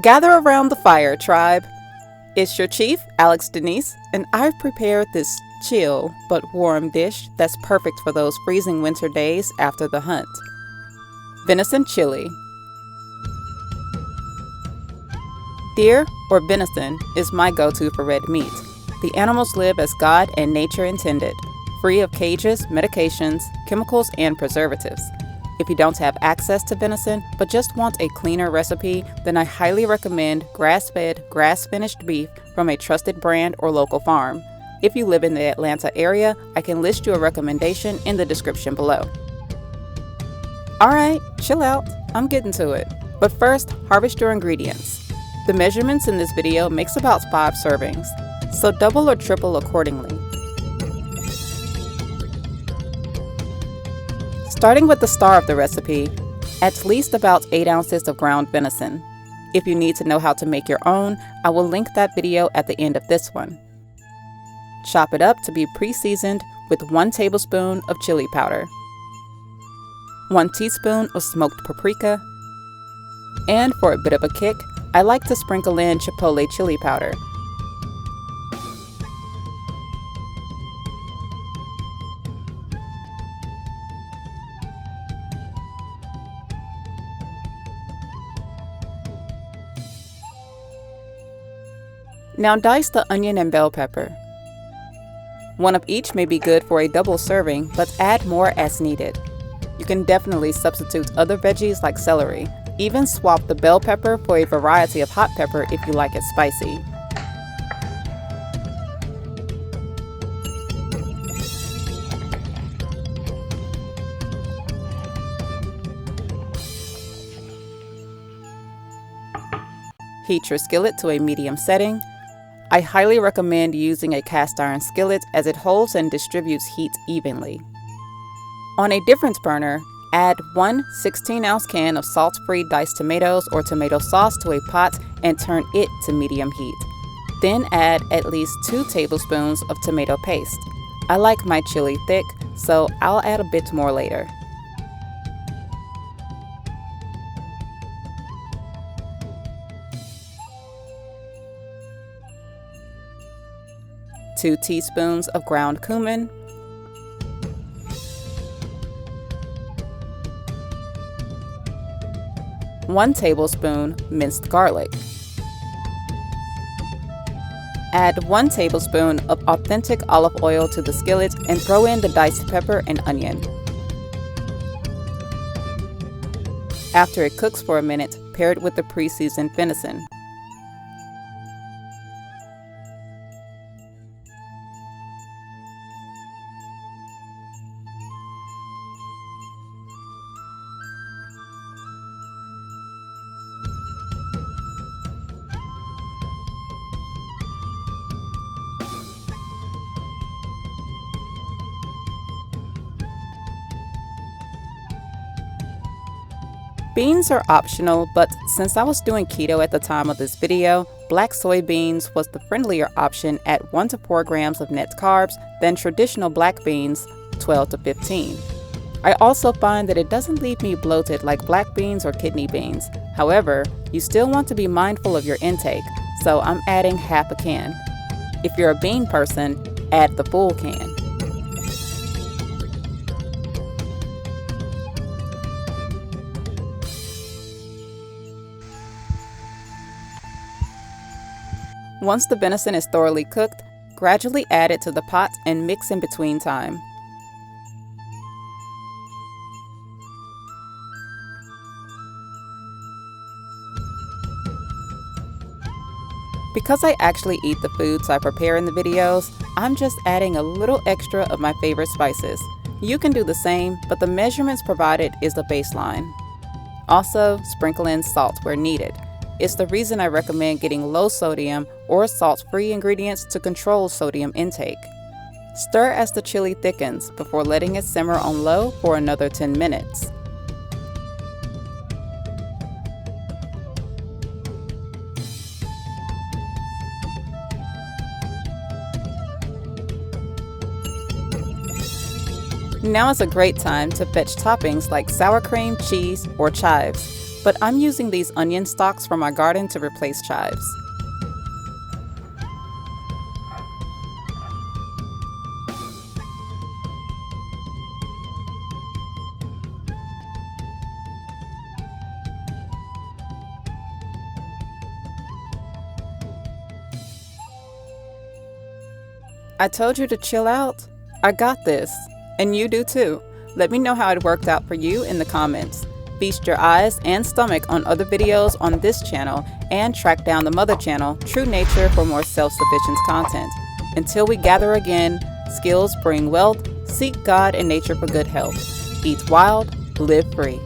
Gather around the fire, tribe. It's your chief, Alex Denise, and I've prepared this chill but warm dish that's perfect for those freezing winter days after the hunt. Venison chili. Deer or venison is my go-to for red meat. The animals live as God and nature intended, free of cages, medications, chemicals, and preservatives. If you don't have access to venison, but just want a cleaner recipe, then I highly recommend grass-fed, grass-finished beef from a trusted brand or local farm. If you live in the Atlanta area, I can list you a recommendation in the description below. Alright, chill out, I'm getting to it. But first, harvest your ingredients. The measurements in this video makes about 5 servings, so double or triple accordingly. Starting with the star of the recipe, at least about 8 ounces of ground venison. If you need to know how to make your own, I will link that video at the end of this one. Chop it up to be pre-seasoned with 1 tablespoon of chili powder, 1 teaspoon of smoked paprika, and for a bit of a kick, I like to sprinkle in chipotle chili powder. Now dice the onion and bell pepper. One of each may be good for a double serving, but add more as needed. You can definitely substitute other veggies like celery. Even swap the bell pepper for a variety of hot pepper if you like it spicy. Heat your skillet to a medium setting. I highly recommend using a cast iron skillet as it holds and distributes heat evenly. On a different burner, add 1 16-ounce can of salt-free diced tomatoes or tomato sauce to a pot and turn it to medium heat. Then add at least 2 tablespoons of tomato paste. I like my chili thick, so I'll add a bit more later. Two teaspoons of ground cumin, 1 tablespoon minced garlic. Add 1 tablespoon of authentic olive oil to the skillet and throw in the diced pepper and onion. After it cooks for a minute, pair it with the pre-seasoned venison. Beans are optional, but since I was doing keto at the time of this video, black soybeans was the friendlier option at 1 to 4 grams of net carbs than traditional black beans, 12 to 15. I also find that it doesn't leave me bloated like black beans or kidney beans. However, you still want to be mindful of your intake, so I'm adding half a can. If you're a bean person, add the full can. Once the venison is thoroughly cooked, gradually add it to the pot and mix in between time. Because I actually eat the foods I prepare in the videos, I'm just adding a little extra of my favorite spices. You can do the same, but the measurements provided is the baseline. Also, sprinkle in salt where needed. It's the reason I recommend getting low sodium or salt-free ingredients to control sodium intake. Stir as the chili thickens before letting it simmer on low for another 10 minutes. Now is a great time to fetch toppings like sour cream, cheese, or chives. but I'm using these onion stalks from my garden to replace chives. I told you to chill out. I got this. And you do too. Let me know how it worked out for you in the comments. Feast your eyes and stomach on other videos on this channel and track down the mother channel, True Nature, for more self-sufficient content. Until we gather again, skills bring wealth, seek God and nature for good health. Eat wild, live free.